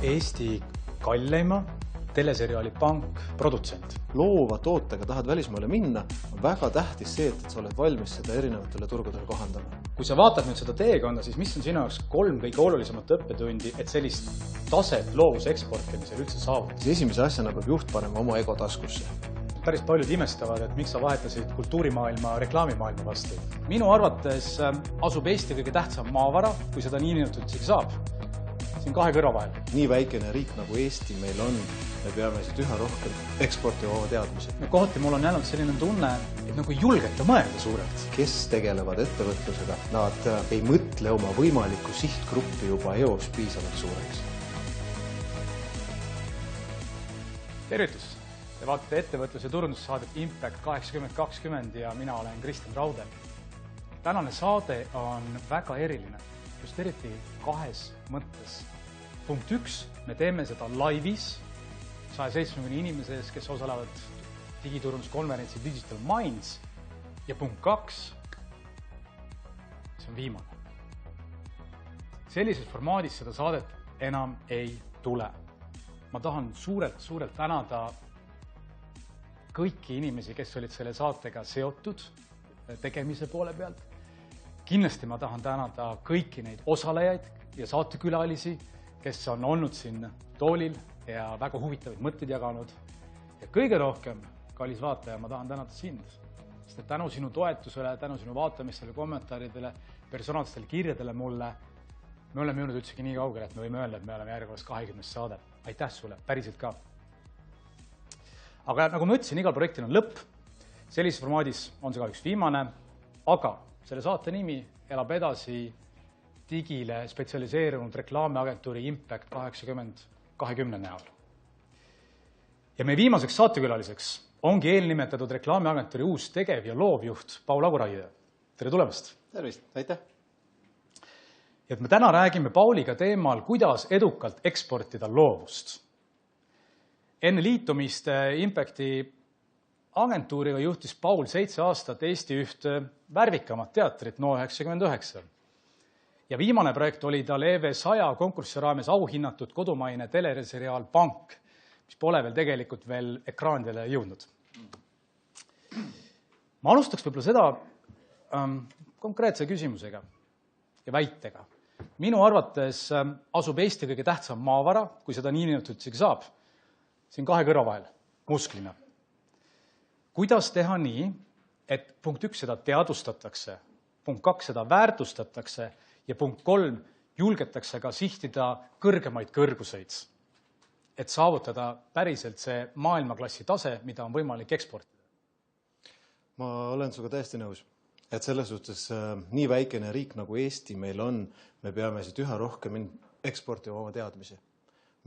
Eesti kalleima teleseriaali Pank produtsent. Loova tootega tahad välismaale minna, on väga tähtis see, et sa oled valmis seda erinevatele turgudele kohandama. Kui sa vaatad nüüd seda teekonda, siis mis on sinu jaoks 3 kõige olulisemat õppetundi, et sellist taset loovuse eksportimisel üldse saavutada? Esimese asjana peab juht panema oma ego taskusse. Päris paljud imestavad, et miks sa vahetasid kultuurimaailma reklaamimaailma vastu. Minu arvates asub Eesti kõige tähtsam maavara, kui seda nii isegi saab. Siin 2 kõrva vahel. Nii väikene riik nagu Eesti meil on, me peame siit üha rohkem eksportima oma teadmisi. Kohati mul on jäänud selline tunne, et nagu julgeta mõelda suurelt. Kes tegelevad ettevõtlusega, nad ei mõtle oma võimalikku sihtgruppi juba eos piisavalt suureks. Tervitus! Te vaatate ettevõtlus- ja turundussaadet Impact 8020 ja mina olen Kristjan Raude. Tänane saade on väga eriline, just eriti 2 mõttes. Punkt 1, me teeme seda laivis 170 inimese ees, kes osalevad digiturunduskonverentsi Digital Minds. Ja punkt 2, see on viimane. Sellises formaadis seda saadet enam ei tule. Ma tahan suurelt tänada kõiki inimesi, kes olid selle saatega seotud tegemise poole pealt. Kindlasti ma tahan tänada kõiki neid osalejaid ja saatekülalisi, kes on olnud siin toolil ja väga huvitavaid mõtteid jaganud. Ja kõige rohkem, kallis vaataja, ma tahan tänada sind. Sest tänu sinu toetusele, tänu sinu vaatamistele, kommentaaridele, personaalsetele kirjadele mulle, me oleme jõudnud üldsegi nii kaugele, et me võime öelda, et me oleme järgmist 20 saade. Aitäh sulle, päriselt ka. Aga nagu ma ütlesin, igal projektil on lõpp. Sellises formaadis on see kahjuks viimane, aga selle saate nimi elab edasi digile spetsialiseerunud reklaamiagentuuri Impact 8020 näol. Ja meie viimaseks saatekülaliseks ongi eelnimetatud reklaamiagentuuri uus tegev ja loovjuht Paul Aguraide. Tere tulemast! Tervist, aitäh! Ja et me täna räägime Pauliga teemal, kuidas edukalt eksportida loovust. Enne liitumist Impacti agentuuriga juhtis Paul 7 aastat Eesti üht värvikamat teatrit No99. Ja viimane projekt oli tal EV100 konkursi raames auhinnatud kodumaine teleseriaal Pank, mis pole veel tegelikult veel ekraanidele jõudnud. Ma alustaks võib-olla seda konkreetse küsimusega ja väitega. Minu arvates asub Eesti kõige tähtsam maavara, kui seda nii isegi saab. Siin 2 kõrva vahel, musklina. Kuidas teha nii, et punkt 1 seda teadustatakse, punkt 2 seda väärtustatakse ja punkt 3 julgetakse ka sihtida kõrgemaid kõrguseid, et saavutada päriselt see maailmaklassi tase, mida on võimalik eksportida? Ma olen suga täiesti nõus, et selles suhtes nii väikene riik nagu Eesti meil on, me peame siit üha rohkem eksportima oma teadmisi.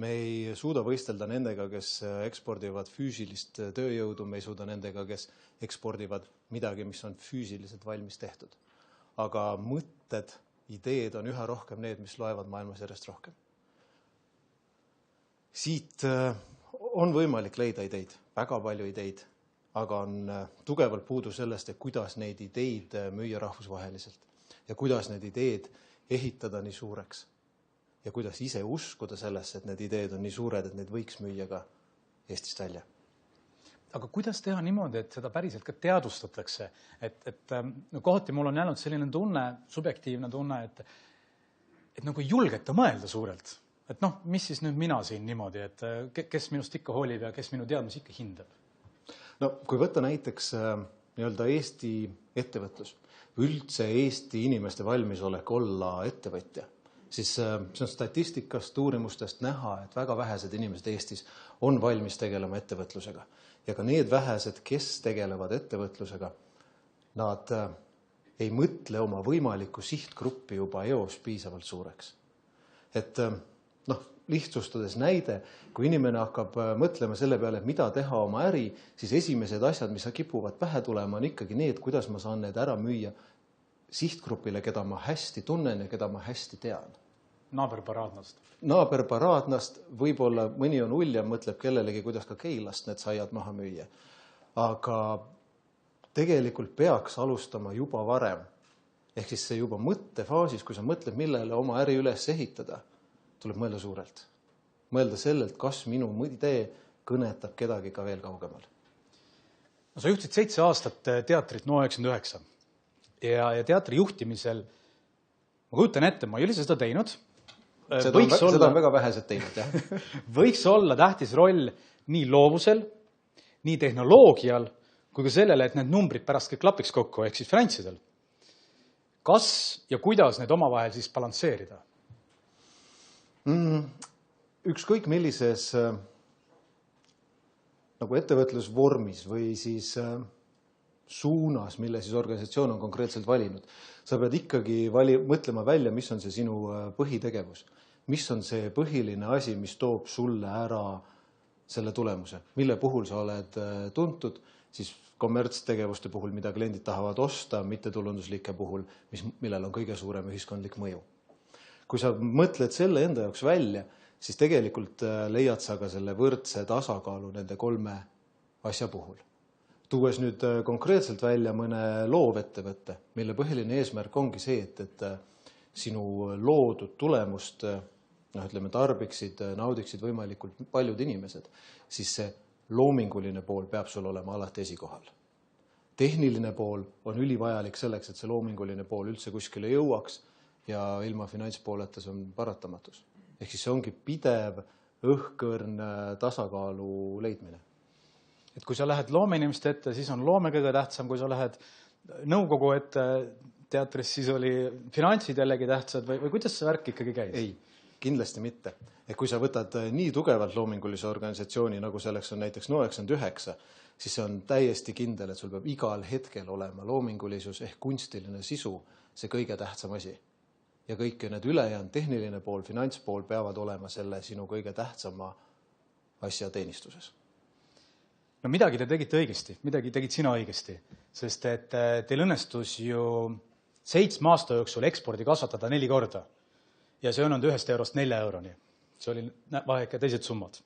Me ei suuda võistelda nendega, kes ekspordivad füüsilist tööjõudu, me ei suuda nendega, kes ekspordivad midagi, mis on füüsiliselt valmis tehtud. Aga mõtted, ideed on üha rohkem need, mis loevad maailmas järjest rohkem. Siit on võimalik leida ideid, väga palju ideid, aga on tugevalt puudu sellest, et kuidas neid ideid müüa rahvusvaheliselt ja kuidas need ideed ehitada nii suureks. Ja kuidas ise uskuda sellesse, et need ideed on nii suured, et need võiks müüa ka Eestist välja. Aga kuidas teha niimoodi, et seda päriselt ka teadustatakse? Kohati mul on jäänud selline tunne, subjektiivne tunne, et nagu julgeta mõelda suurelt. Et mis siis nüüd mina siin niimoodi, et kes minust ikka hoolib ja kes minu teadmisi ikka hindab? Kui võtta näiteks Eesti ettevõtlus, üldse Eesti inimeste valmisolek olla ettevõtja, siis see on statistikast, uurimustest näha, et väga vähesed inimesed Eestis on valmis tegelema ettevõtlusega. Ja ka need vähesed, kes tegelevad ettevõtlusega, nad ei mõtle oma võimalikku sihtgruppi juba eos piisavalt suureks. Et lihtsustades näide, kui inimene hakkab mõtlema selle peale, et mida teha oma äri, siis esimesed asjad, mis kipuvad pähe tulema, on ikkagi need, kuidas ma saan need ära müüa sihtgrupile, keda ma hästi tunnen ja keda ma hästi tean. Naaberparaadnast, võib-olla mõni on uljam, mõtleb kellelegi, kuidas ka Keilast need saiad maha müüa. Aga tegelikult peaks alustama juba varem Ehk siis see juba mõttefaasis, kui sa mõtled, millele oma äri üles ehitada, tuleb mõelda suurelt. Mõelda sellelt, kas minu idee kõnetab kedagi ka veel kaugemal. No sa juhtisid 7 aastat teatrit No99 ja teatri juhtimisel, ma kujutan ette, ma ei ole seda teinud. Seda on väga vähesed teinud, jah. Võiks olla tähtis roll nii loovusel, nii tehnoloogial, kui ka sellele, et need numbrid pärast kõik klapiks kokku, ehk siis finantsidel. Kas ja kuidas need omavahel siis balansseerida? Ükskõik millises nagu ettevõtlusvormis või siis suunas, mille siis organisatsioon on konkreetselt valinud. Sa pead ikkagi mõtlema välja, mis on see sinu põhitegevus. Mis on see põhiline asi, mis toob sulle ära selle tulemuse, mille puhul sa oled tuntud, siis kommertstegevuste puhul, mida kliendid tahavad osta, mittetulunduslike puhul, millel on kõige suurem ühiskondlik mõju. Kui sa mõtled selle enda jaoks välja, siis tegelikult leiad sa ka selle võrdse tasakaalu nende 3 asja puhul. Tuues nüüd konkreetselt välja mõne loovettevõtte, mille põhiline eesmärk ongi see, et sinu loodud tulemust tarbiksid, naudiksid võimalikult paljud inimesed, siis see loominguline pool peab sul olema alati esikohal. Tehniline pool on ülivajalik selleks, et see loominguline pool üldse kuskile jõuaks ja ilma finantspooleta see on paratamatus. Ehk siis see ongi pidev, õhkõrn tasakaalu leidmine. Et kui sa lähed loomeinimeste ette, siis on loome kõige tähtsam, kui sa lähed nõukogu ette teatris, siis oli finantsid jällegi tähtsad või kuidas see värk ikkagi käis? Ei, kindlasti mitte. Et kui sa võtad nii tugevalt loomingulise organisatsiooni, nagu selleks on näiteks No99, siis see on täiesti kindel, et sul peab igal hetkel olema loomingulisus ehk kunstiline sisu see kõige tähtsam asi. Ja kõik need ülejäänud tehniline pool, finantspool peavad olema selle sinu kõige tähtsama asja teenistuses. No midagi te tegite õigesti, midagi tegid sina õigesti, sest et teil õnnestus ju 7 aasta jooksul ekspordi kasvatada 4 korda ja see on 1 eurost 4 euroni. See oli vaheke teised summad.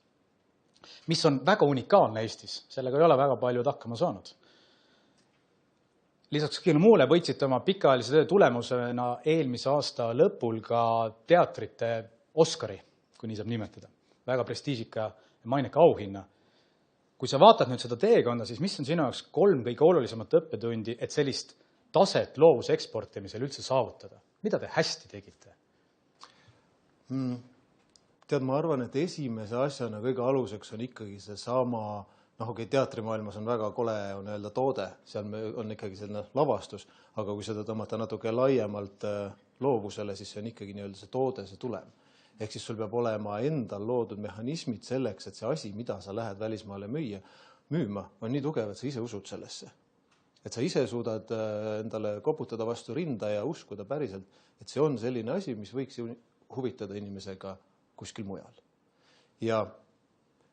Mis on väga unikaalne Eestis, sellega ei ole väga paljud hakkama saanud. Lisaks kõigile muule võitsite oma pikaajalise töö tulemusena eelmise aasta lõpul ka teatrite Oscari, kui nii saab nimetada. Väga prestiižika ja maineka auhinna. Kui sa vaatad nüüd seda teekonda, siis mis on sinu jaoks 3 kõige olulisemat õppetundi, et sellist taset loovuse eksportimisel üldse saavutada? Mida te hästi tegite? Tead, ma arvan, et esimese asjana kõige aluseks on ikkagi see sama, teatrimaailmas on väga kole on öelda toode, seal on ikkagi selline lavastus, aga kui seda tõmmata natuke laiemalt loovusele, siis see on ikkagi see toode, see tulem. Ehk siis sul peab olema endal loodud mehhanismid selleks, et see asi, mida sa lähed välismaale müüma, on nii tugev, et sa ise usud sellesse. Et sa ise suudad endale koputada vastu rinda ja uskuda päriselt, et see on selline asi, mis võiks huvitada inimesega kuskil mujal. Ja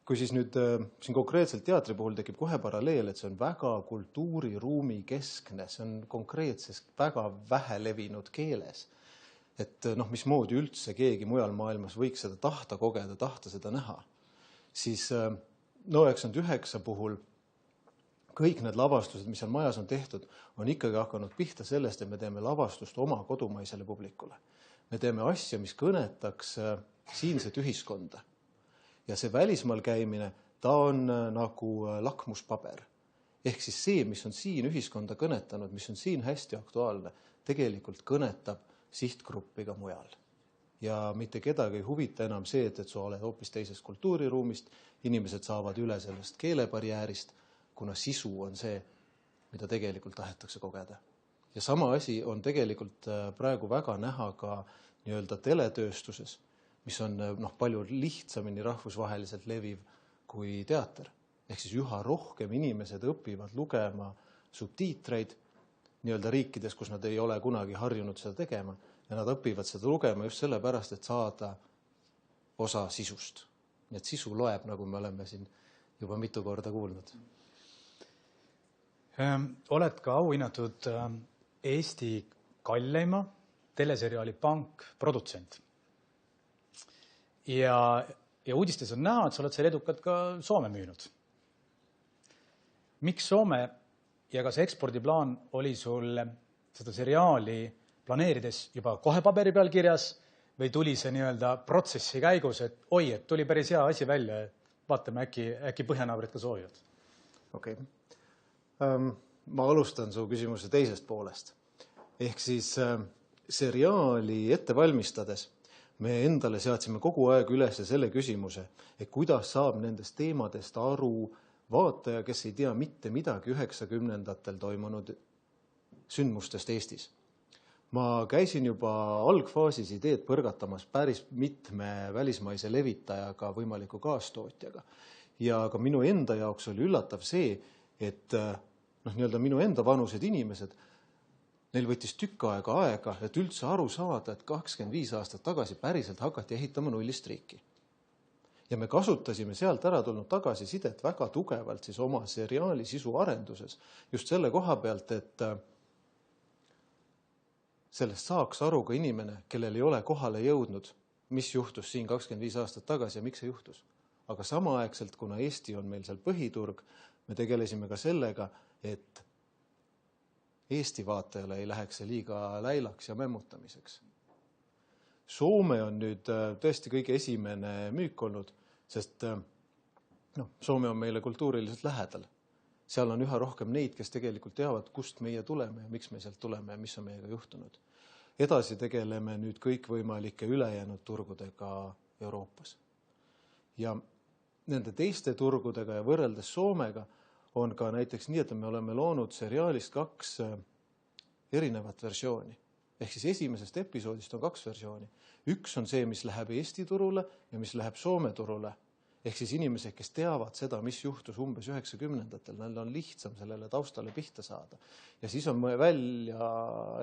kui siis nüüd siin konkreetselt teatri puhul tekib kohe paralleel, et see on väga kultuuriruumi keskne, see on konkreetses väga vähe levinud keeles. Et mismoodi üldse keegi mujal maailmas võiks seda tahta kogeda, tahta seda näha. Siis No99 puhul kõik need lavastused, mis seal majas on tehtud, on ikkagi hakanud pihta sellest, et me teeme lavastust oma kodumaisele publikule. Me teeme asja, mis kõnetaks siinset ühiskonda. Ja see välismaal käimine, ta on nagu lakmuspaber. Ehk siis see, mis on siin ühiskonda kõnetanud, mis on siin hästi aktuaalne, tegelikult kõnetab sihtgruppi ka mujal. Ja mitte kedagi ei huvita enam see, et sa oled hoopis teisest kultuuriruumist, inimesed saavad üle sellest keelebarjäärist, kuna sisu on see, mida tegelikult tahetakse kogeda. Ja sama asi on tegelikult praegu väga näha ka teletööstuses, mis on palju lihtsamini rahvusvaheliselt leviv kui teater. Ehk siis üha rohkem inimesed õpivad lugema subtiitreid riikides, kus nad ei ole kunagi harjunud seda tegema ja nad õpivad seda lugema just sellepärast, et saada osa sisust. Nii et sisu loeb, nagu me oleme siin juba mitu korda kuulnud. Oled ka auhinnatud Eesti kalleima teleseriaali Pank produtsent. Ja uudistes on näha, et sa oled seal edukalt ka Soome müünud. Miks Soome ja kas ekspordiplaan oli sul seda seriaali planeerides juba kohe paberi peal kirjas või tuli see nii-öelda protsessi käigus, et oi, et tuli päris hea asi välja, vaatame äkki põhjanaabrid ka soovivad? Okei. Ma alustan su küsimuse teisest poolest. Ehk siis seriaali ette valmistades me endale seadsime kogu aeg üles selle küsimuse, et kuidas saab nendest teemadest aru vaataja, kes ei tea mitte midagi 90-ndatel toimunud sündmustest Eestis. Ma käisin juba algfaasis ideed põrgatamas päris mitme välismaise levitajaga, võimaliku kaastootjaga. Ja ka minu enda jaoks oli üllatav see, et nii-öelda minu enda vanused inimesed, neil võttis tükk aega, et üldse aru saada, et 25 aastat tagasi päriselt hakati ehitama nullist riiki. Ja me kasutasime sealt ära tulnud tagasisidet väga tugevalt siis oma seriaali sisu arenduses. Just selle koha pealt, et sellest saaks aru ka inimene, kellel ei ole kohale jõudnud, mis juhtus siin 25 aastat tagasi ja miks see juhtus. Aga samaaegselt, kuna Eesti on meil seal põhiturg, me tegelesime ka sellega, et Eesti vaatajale ei läheks see liiga läilaks ja mämmutamiseks. Soome on nüüd tõesti kõige esimene müük olnud, sest Soome on meile kultuuriliselt lähedal. Seal on üha rohkem neid, kes tegelikult teavad, kust meie tuleme ja miks me sealt tuleme ja mis on meiega juhtunud. Edasi tegeleme nüüd kõikvõimalike ülejäänud turgudega Euroopas. Ja nende teiste turgudega ja võrreldes Soomega on ka näiteks nii, et me oleme loonud seriaalist 2 erinevat versiooni. Ehk siis esimesest episoodist on 2 versiooni. Üks on see, mis läheb Eesti turule ja mis läheb Soome turule. Ehk siis inimesed, kes teavad seda, mis juhtus umbes 90-ndatel, neil on lihtsam sellele taustale pihta saada. Ja siis on välja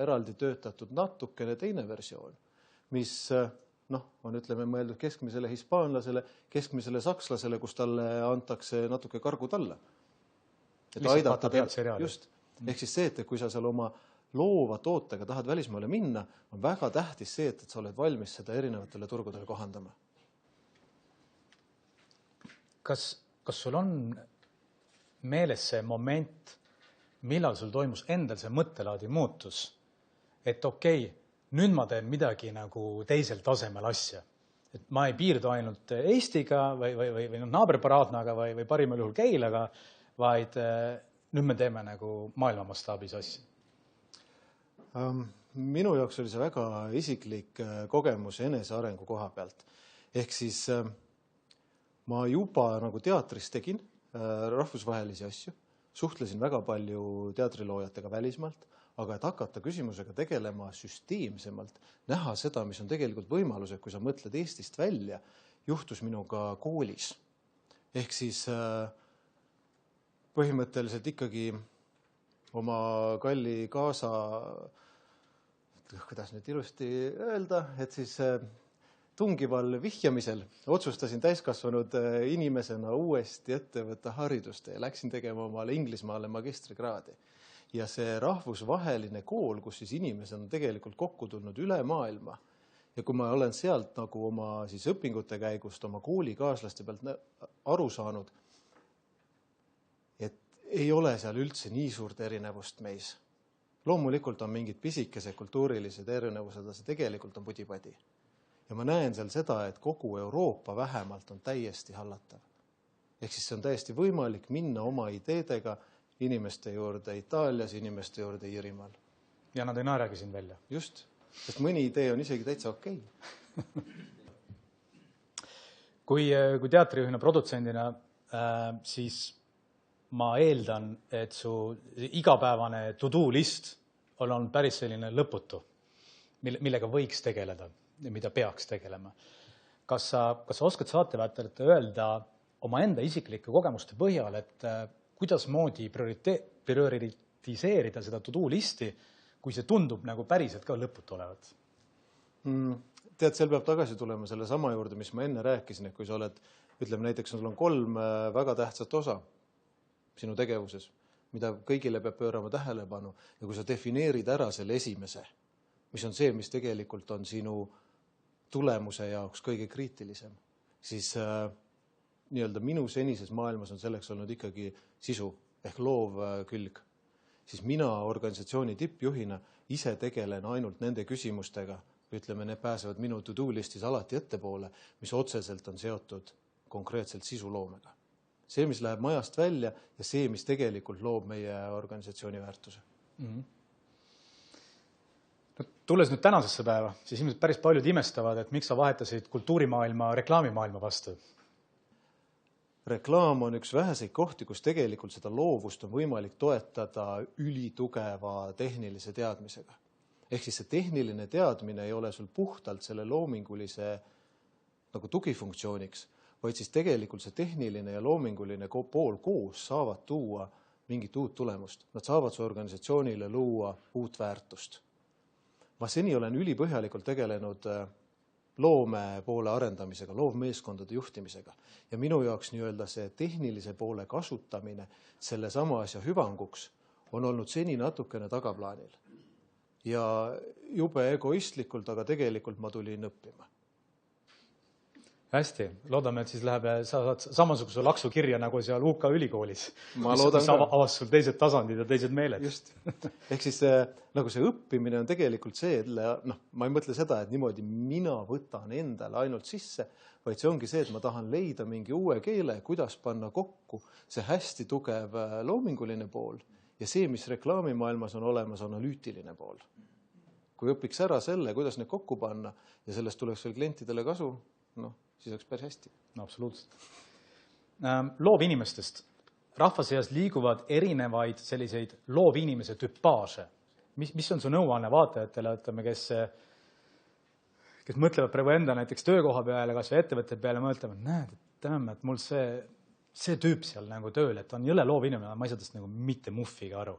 eraldi töötatud natukene teine versioon, mis on mõeldud keskmisele hispaanlasele, keskmisele sakslasele, kus talle antakse natuke kargud alla. Lihtsalt vaata pealt seriaali. Just. Ehk siis see, et kui sa seal oma loova tootega tahad välismaale minna, on väga tähtis see, et sa oled valmis seda erinevatele turgudele kohandama. Kas sul on meeles see moment, millal sul toimus endal see mõttelaadi muutus, et okei, nüüd ma teen midagi nagu teisel tasemel asja. Et ma ei piirdu ainult Eestiga või naaberparaadnaga või parimal juhul Keilaga, vaid nüüd me teeme nagu maailma mastaabis asja. Minu jaoks oli see väga isiklik kogemus enesearengu koha pealt. Ehk siis ma juba nagu teatris tegin rahvusvahelisi asju, suhtlesin väga palju teatriloojatega välismaalt, aga et hakata küsimusega tegelema süsteemsemalt, näha seda, mis on tegelikult võimalused, kui sa mõtled Eestist välja, juhtus minuga koolis. Ehk siis põhimõtteliselt ikkagi oma kalli kaasa, kuidas nüüd ilusti öelda, et siis tungival vihjamisel otsustasin täiskasvanud inimesena uuesti ette võtta haridust ja läksin tegema omale Inglismaale magistrikraadi. Ja see rahvusvaheline kool, kus siis inimesed on tegelikult kokku tulnud üle maailma. Ja kui ma olen sealt nagu oma siis õpingute käigust oma koolikaaslaste pealt aru saanud, et ei ole seal üldse nii suurt erinevust meis. Loomulikult on mingid pisikesed kultuurilised erinevused, aga see tegelikult on pudipadi. Ja ma näen seal seda, et kogu Euroopa vähemalt on täiesti hallatav. Ehk siis see on täiesti võimalik minna oma ideedega inimeste juurde Itaalias, inimeste juurde Iirimaal. Ja nad ei naeragi siin välja. Just, sest mõni idee on isegi täitsa okei. Kui teatrijuhina produtsendina, siis ma eeldan, et su igapäevane to-do list on päris selline lõputu, millega võiks tegeleda ja mida peaks tegelema. Kas sa oskad saatevaatajatele öelda oma enda isiklike kogemuste põhjal, et kuidas moodi prioritiseerida seda to-do listi, kui see tundub nagu päriselt ka lõputu olevat? Tead, seal peab tagasi tulema selle sama juurde, mis ma enne rääkisin, et kui sa oled, ütleme näiteks, sul on 3 väga tähtsat osa sinu tegevuses, mida kõigile peab pöörama tähelepanu ja kui sa defineerid ära selle esimese, mis on see, mis tegelikult on sinu tulemuse jaoks kõige kriitilisem, siis nii-öelda minu senises maailmas on selleks olnud ikkagi sisu ehk loov külg. siis mina organisatsiooni tippjuhina ise tegelen ainult nende küsimustega, ütleme, need pääsevad minu to-do listis alati ettepoole, mis otseselt on seotud konkreetselt sisuloomega. See, mis läheb majast välja ja see, mis tegelikult loob meie organisatsiooni väärtuse. Tulles nüüd tänasesse päeva, siis ilmselt päris paljud imestavad, et miks sa vahetasid kultuurimaailma reklaamimaailma vastu. Reklaam on üks väheseid kohti, kus tegelikult seda loovust on võimalik toetada ülitugeva tehnilise teadmisega. Ehk siis see tehniline teadmine ei ole sul puhtalt selle loomingulise nagu tugifunktsiooniks, vaid siis tegelikult see tehniline ja loominguline pool koos saavad tuua mingit uut tulemust. Nad saavad su organisatsioonile luua uut väärtust. Ma seni olen ülipõhjalikult tegelenud loome poole arendamisega, loovmeeskondade juhtimisega. Ja minu jaoks nii-öelda see tehnilise poole kasutamine selle sama asja hüvanguks on olnud seni natukene tagaplaanil. Ja jube egoistlikult, aga tegelikult ma tulin õppima. Hästi, loodame, et siis läheb, sa saad samasuguse laksu kirja nagu seal UK ülikoolis. Ma loodan ka. Avas sul teised tasandid ja teised meeled. Just. Ehk siis nagu see õppimine on tegelikult see, et ma ei mõtle seda, et niimoodi mina võtan endale ainult sisse, vaid see ongi see, et ma tahan leida mingi uue keele, kuidas panna kokku see hästi tugev loominguline pool ja see, mis reklaamimaailmas on olemas, analüütiline pool. Kui õpiks ära selle, kuidas need kokku panna ja sellest tuleks veel klientidele kasu, siis oleks päris hästi. No, absoluutselt. Loovinimestest. Rahva seas liiguvad erinevaid selliseid loovinimese tüpaaže. Mis on su nõuanne vaatajatele, ütleme, kes mõtlevad praegu enda näiteks töökoha peale, kas või ettevõtte peale mõtlevad, näed, et mul see tüüp seal nagu tööl, et on jõle loovinimene, ma ei saa tast nagu mitte muffiga aru.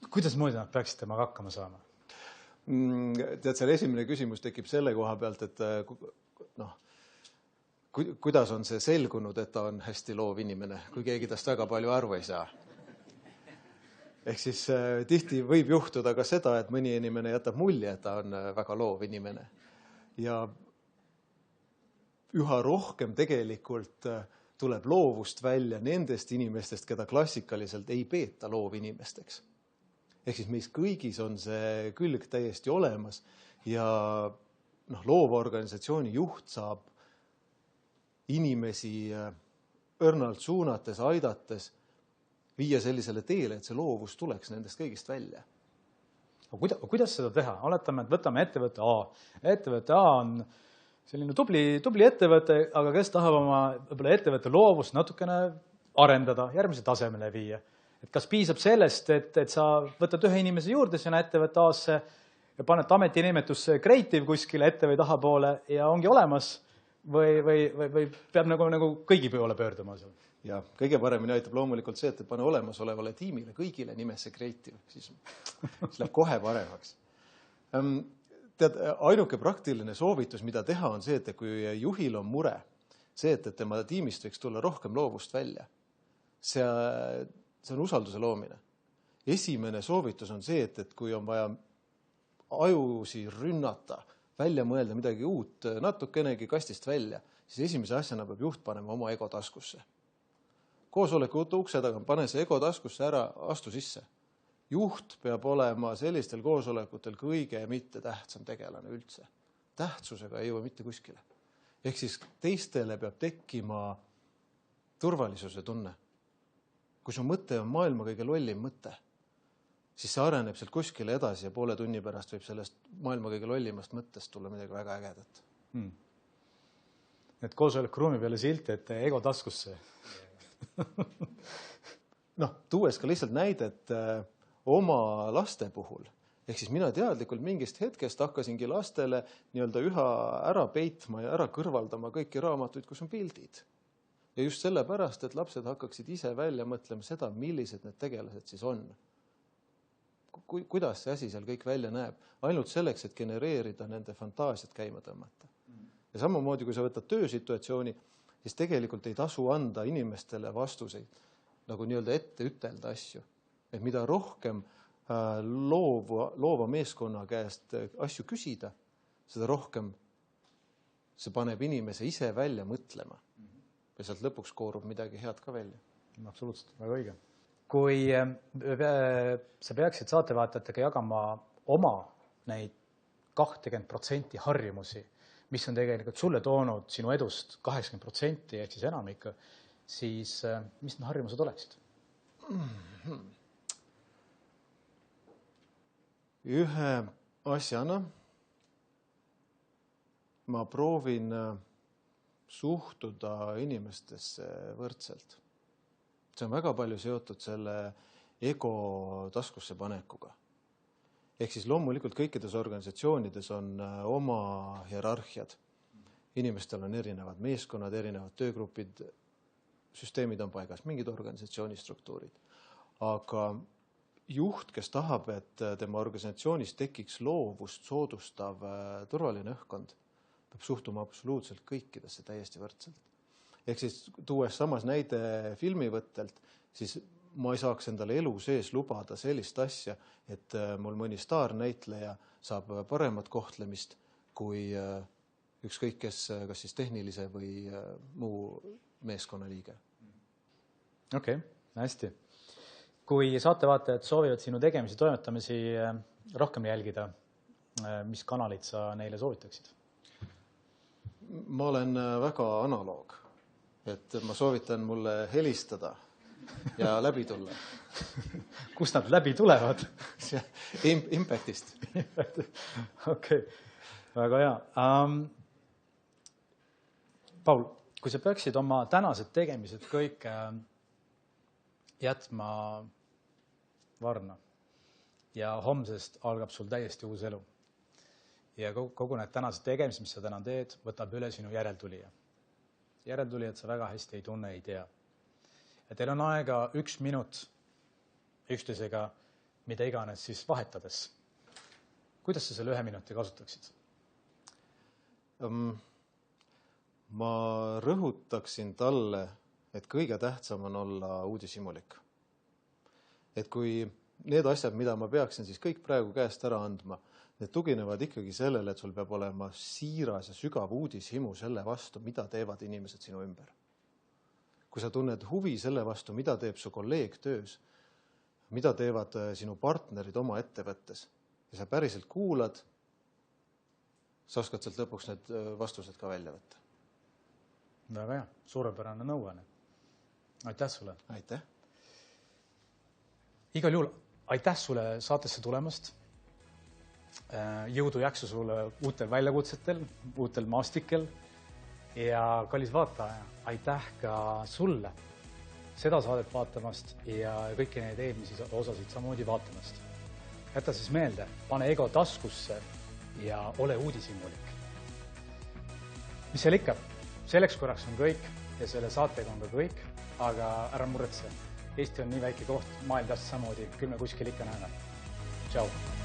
Kuidas moodi nad peaksid temaga hakkama saama? Tead, seal esimene küsimus tekib selle koha pealt, et kuidas on see selgunud, et ta on hästi loov inimene, kui keegi tast väga palju aru ei saa. Ehk siis tihti võib juhtuda ka seda, et mõni inimene jätab mulje, et ta on väga loov inimene. Ja üha rohkem tegelikult tuleb loovust välja nendest inimestest, keda klassikaliselt ei peeta loovinimesteks. Ehk siis meis kõigis on see külg täiesti olemas ja loova organisatsiooni juht saab inimesi õrnalt suunates, aidates viia sellisele teele, et see loovus tuleks nendest kõigist välja. Kuidas seda teha? Oletame, et võtame ettevõtte A. Ettevõtte A on selline tubli ettevõte, aga kes tahab oma ettevõtte loovust natukene arendada, järgmise tasemele viia. Et kas piisab sellest, et sa võtad ühe inimese juurde sinna ettevõtte A-sse ja paned ametinimetusse creative kuskile ette või tahapoole ja ongi olemas või peab nagu kõigi poole pöörduma seal? Ja kõige paremini aitab loomulikult see, et pane olemasolevale tiimile kõigile nimesse creative, siis läheb kohe paremaks. Tead, ainuke praktiline soovitus, mida teha, on see, et kui juhil on mure, see, et tema tiimist võiks tulla rohkem loovust välja, see on usalduse loomine. Esimene soovitus on see, et kui on vaja ajusi rünnata, välja mõelda midagi uut, natukenegi kastist välja, siis esimese asjana peab juht panema oma ego taskusse. Koosoleku ukse taga, pane see ego taskusse ära, astu sisse. Juht peab olema sellistel koosolekutel kõige mitte tähtsam tegelane üldse. Tähtsusega ei jõua mitte kuskile. Ehk siis teistele peab tekkima turvalisuse tunne. Kui su mõte on maailma kõige lollim mõte, siis see areneb sealt kuskile edasi ja poole tunni pärast võib sellest maailma kõige lollimast mõttest tulla midagi väga ägedat. Et koosoleku ruumi peale silti, et ego taskusse. Tuues ka lihtsalt näidet oma laste puhul. Ehk siis mina teadlikult mingist hetkest hakkasingi lastele nii-öelda üha ära peitma ja ära kõrvaldama kõiki raamatuid, kus on pildid. Ja just sellepärast, et lapsed hakkaksid ise välja mõtlema seda, millised need tegelased siis on. Kuidas see asi seal kõik välja näeb? Ainult selleks, et genereerida nende fantaasiat käima tõmmata. Ja samamoodi, kui sa võtad töösituatsiooni, siis tegelikult ei tasu anda inimestele vastuseid, nagu nii-öelda ette ütelda asju. Et mida rohkem loova meeskonna käest asju küsida, seda rohkem see paneb inimese ise välja mõtlema. Ja sealt lõpuks koorub midagi head ka välja. Absoluutselt, väga õige. kui sa peaksid saatevaatajatega jagama oma neid 20% harjumusi, mis on tegelikult sulle toonud sinu edust 80% ehk siis enamikku, siis mis need harjumused oleksid? Ühe asjana ma proovin suhtuda inimestesse võrdselt. See on väga palju seotud selle ego taskusse panekuga. Ehk siis loomulikult kõikides organisatsioonides on oma hierarhiad. Inimestel on erinevad meeskonnad, erinevad töögrupid, süsteemid on paigas, mingid organisatsioonistruktuurid. Aga juht, kes tahab, et tema organisatsioonis tekiks loovust soodustav turvaline õhkkond, peab suhtuma absoluutselt kõikidesse täiesti võrdselt. Ehk siis tuues samas näide filmivõttelt, siis ma ei saaks endale elu sees lubada sellist asja, et mul mõni staarnäitleja saab paremat kohtlemist kui ükskõik kes, kas siis tehnilise või muu meeskonnaliige. Okei, hästi. Kui saatevaatajad soovivad sinu tegemisi toimetamisi rohkem jälgida, mis kanalid sa neile soovitaksid? Ma olen väga analoog, et ma soovitan mulle helistada ja läbi tulla. Kust nad läbi tulevad? Impactist. Okei, väga hea. Paul, kui sa peaksid oma tänased tegemised kõik jätma varna ja homsest algab sul täiesti uus elu ja kogu need tänased tegemised, mis sa täna teed, võtab üle sinu järeltulija. Järeltulijad sa väga hästi ei tunne, ei tea. Ja teil on aega 1 minut üksteisega, mida iganes siis vahetades. Kuidas sa selle 1 minuti kasutaksid? Ma rõhutaksin talle, et kõige tähtsam on olla uudishimulik. Et kui need asjad, mida ma peaksin siis kõik praegu käest ära andma, need tuginevad ikkagi sellele, et sul peab olema siiras ja sügav uudishimu selle vastu, mida teevad inimesed sinu ümber. Kui sa tunned huvi selle vastu, mida teeb su kolleeg töös, mida teevad sinu partnerid oma ettevõttes ja sa päriselt kuulad, sa oskad sealt lõpuks need vastused ka välja võtta. Väga hea, suurepärane nõuanne. Aitäh sulle. Aitäh. Igal juhul aitäh sulle saatesse tulemast. Jõudu jaksu sulle uutel väljakutsetel, uutel maastikel ja kallis vaataja, aitäh ka sulle seda saadet vaatamast ja kõiki neid eelmisi osasid samamoodi vaatamast. Jäta siis meelde, pane ego taskusse ja ole uudishimulik. Mis seal ikka? Selleks korraks on kõik ja selle saatega on ka kõik, aga ära muretse. Eesti on nii väike koht, maailm täpselt samamoodi, küll me kuskil ikka näeme. Tšau!